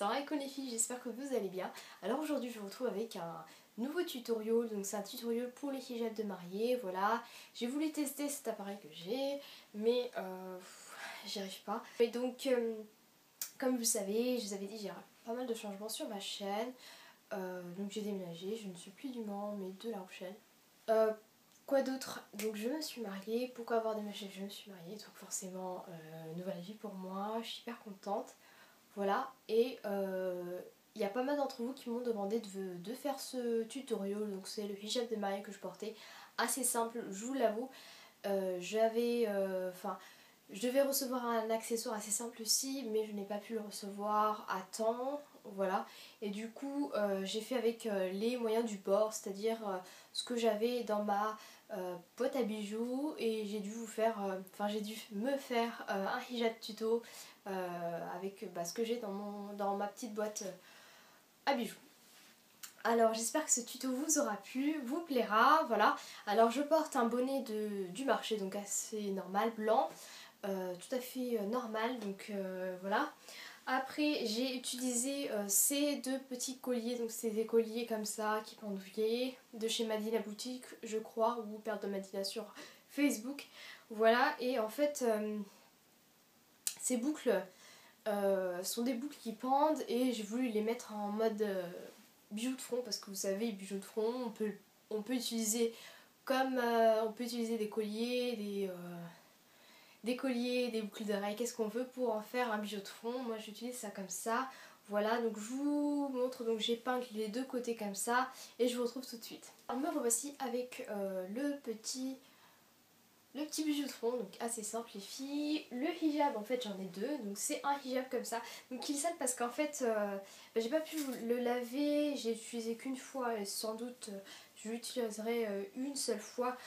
Salam alaikum les filles, j'espère que vous allez bien. Alors aujourd'hui je vous retrouve avec un nouveau tutoriel, donc c'est un tutoriel pour les hijabs de mariée, voilà. J'ai voulu tester cet appareil que j'ai, mais j'y arrive pas. Et donc comme vous savez, je vous avais dit j'ai pas mal de changements sur ma chaîne. Donc j'ai déménagé, je ne suis plus du Mans mais de La Rochelle. Quoi d'autre? Donc je me suis mariée, pourquoi avoir déménagé? Je me suis mariée, donc forcément nouvelle vie pour moi, je suis hyper contente. Voilà, et il y a pas mal d'entre vous qui m'ont demandé de faire ce tutoriel, donc c'est le hijab de mariée que je portais, assez simple, je vous l'avoue. Je devais recevoir un accessoire assez simple aussi, mais je n'ai pas pu le recevoir à temps, voilà. Et du coup, j'ai fait avec les moyens du bord, c'est-à-dire ce que j'avais dans ma boîte à bijoux, et j'ai dû j'ai dû me faire un hijab tuto avec ce que j'ai dans ma petite boîte à bijoux. Alors j'espère que ce tuto vous aura plu, vous plaira, voilà. Alors je porte un bonnet du marché, donc assez normal, blanc, tout à fait normal, donc voilà. Après j'ai utilisé ces deux petits colliers, donc c'est des colliers comme ça qui pendouillaient de chez Madina Boutique je crois, ou Père de Madina sur Facebook, voilà. Et en fait ces boucles sont des boucles qui pendent et j'ai voulu les mettre en mode bijoux de front, parce que vous savez, bijoux de front on peut utiliser comme on peut utiliser des colliers, des boucles d'oreilles, qu'est-ce qu'on veut pour en faire un bijou de front. Moi j'utilise ça comme ça, voilà. Donc je vous montre, donc j'épingle les deux côtés comme ça et je vous retrouve tout de suite. Alors me revoici avec le petit bijou de front, donc assez simple les filles. Le hijab, en fait j'en ai deux, donc c'est un hijab comme ça, donc il sale parce qu'en fait j'ai pas pu le laver, j'ai utilisé qu'une fois et sans doute je l'utiliserai une seule fois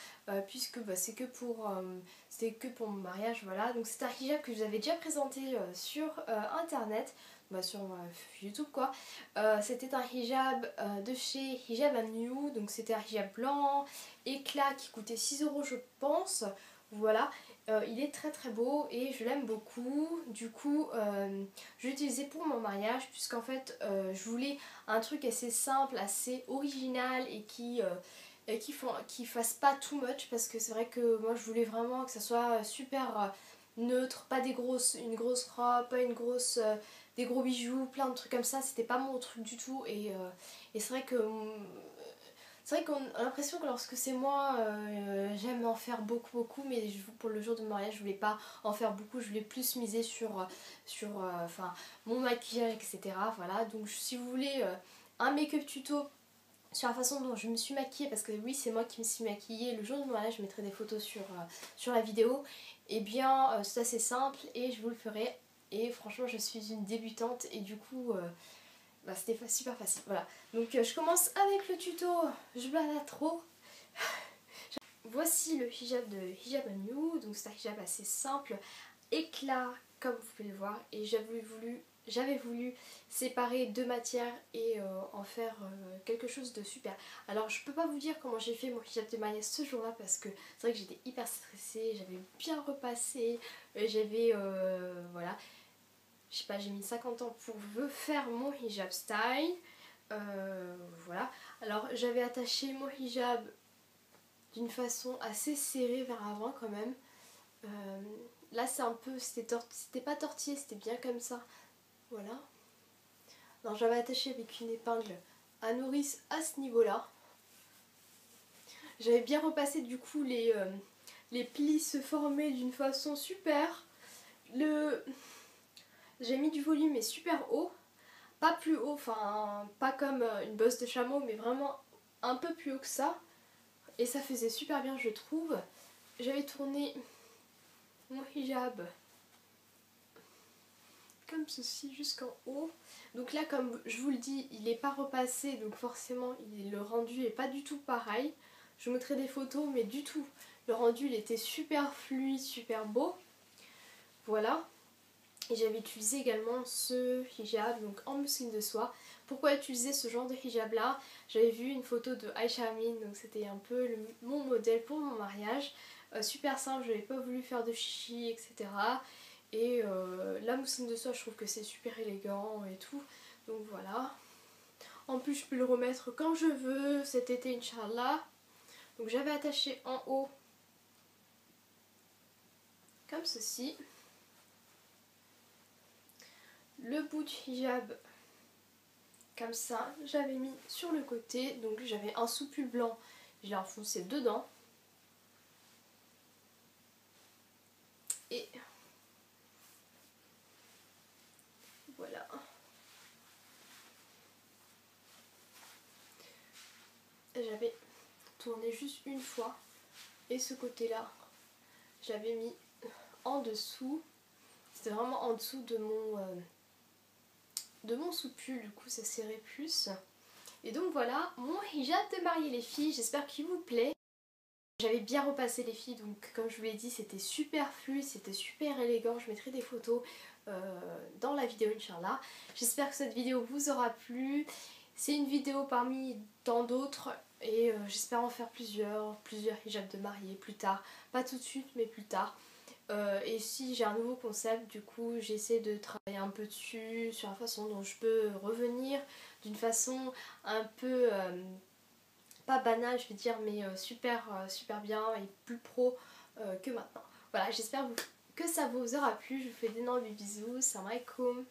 puisque c'était que pour mon mariage, voilà. Donc c'est un hijab que je vous avais déjà présenté sur internet, sur YouTube quoi. C'était un hijab de chez Hijab & You, donc c'était un hijab blanc éclat qui coûtait 6 € je pense, voilà. Il est très très beau et je l'aime beaucoup. Du coup je l'ai utilisé pour mon mariage, puisqu'en fait je voulais un truc assez simple, assez original et qui fasse pas too much, parce que c'est vrai que moi je voulais vraiment que ça soit super neutre, pas une grosse robe, pas des gros bijoux, plein de trucs comme ça, c'était pas mon truc du tout. Et c'est vrai qu'on a l'impression que lorsque c'est moi, j'aime en faire beaucoup, mais pour le jour de mariage je voulais pas en faire beaucoup, je voulais plus miser sur mon maquillage, etc. Voilà, donc si vous voulez un make-up tuto sur la façon dont je me suis maquillée, parce que oui c'est moi qui me suis maquillée le jour de mon mariage, je mettrai des photos sur la vidéo, et bien c'est assez simple et je vous le ferai. Et franchement je suis une débutante et du coup c'était super facile, voilà. Donc je commence avec le tuto, je blabla trop. Voici le hijab de Hijab & You, donc c'est un hijab assez simple, éclat comme vous pouvez le voir, et j'avais voulu séparer deux matières et en faire quelque chose de super. Alors je peux pas vous dire comment j'ai fait mon hijab de mariage ce jour-là, parce que c'est vrai que j'étais hyper stressée, j'avais bien repassé, voilà. Je sais pas, j'ai mis 50 ans pour faire mon hijab style. Voilà. Alors j'avais attaché mon hijab d'une façon assez serrée vers avant quand même. Là c'est un peu, c'était pas tortillé, c'était bien comme ça. Voilà. Non, j'avais attaché avec une épingle à nourrice à ce niveau-là. J'avais bien repassé, du coup les plis se formaient d'une façon super. J'ai mis du volume mais super haut, pas plus haut, enfin pas comme une bosse de chameau, mais vraiment un peu plus haut que ça, et ça faisait super bien je trouve. J'avais tourné mon hijab comme ceci jusqu'en haut, donc là comme je vous le dis il n'est pas repassé, donc forcément le rendu est pas du tout pareil. Je vous mettrai des photos, mais du tout, le rendu il était super fluide, super beau, voilà. Et j'avais utilisé également ce hijab, donc en mousseline de soie. Pourquoi utiliser ce genre de hijab là? J'avais vu une photo de Aïcha Amin, donc c'était un peu mon modèle pour mon mariage. Super simple, je n'avais pas voulu faire de chichi, etc. Et la mousseline de soie, je trouve que c'est super élégant et tout. Donc voilà. En plus je peux le remettre quand je veux cet été, Inch'Allah. Donc j'avais attaché en haut comme ceci. Le bout du hijab comme ça, j'avais mis sur le côté. Donc j'avais un sous-pull blanc, je l'ai enfoncé dedans. Et voilà. J'avais tourné juste une fois. Et ce côté-là, j'avais mis en dessous. C'était vraiment en dessous de mon sous-pull, du coup ça serrait plus. Et donc voilà mon hijab de mariée les filles, j'espère qu'il vous plaît. J'avais bien repassé les filles, donc comme je vous l'ai dit c'était super fluide, c'était super élégant. Je mettrai des photos dans la vidéo Inch'Allah. J'espère que cette vidéo vous aura plu. C'est une vidéo parmi tant d'autres et j'espère en faire plusieurs hijabs de mariée plus tard. Pas tout de suite mais plus tard. Et si j'ai un nouveau concept, du coup j'essaie de travailler un peu dessus, sur la façon dont je peux revenir d'une façon un peu pas banale je vais dire, mais super bien et plus pro que maintenant. Voilà, j'espère que ça vous aura plu. Je vous fais d'énormes bisous. Salam alaikum.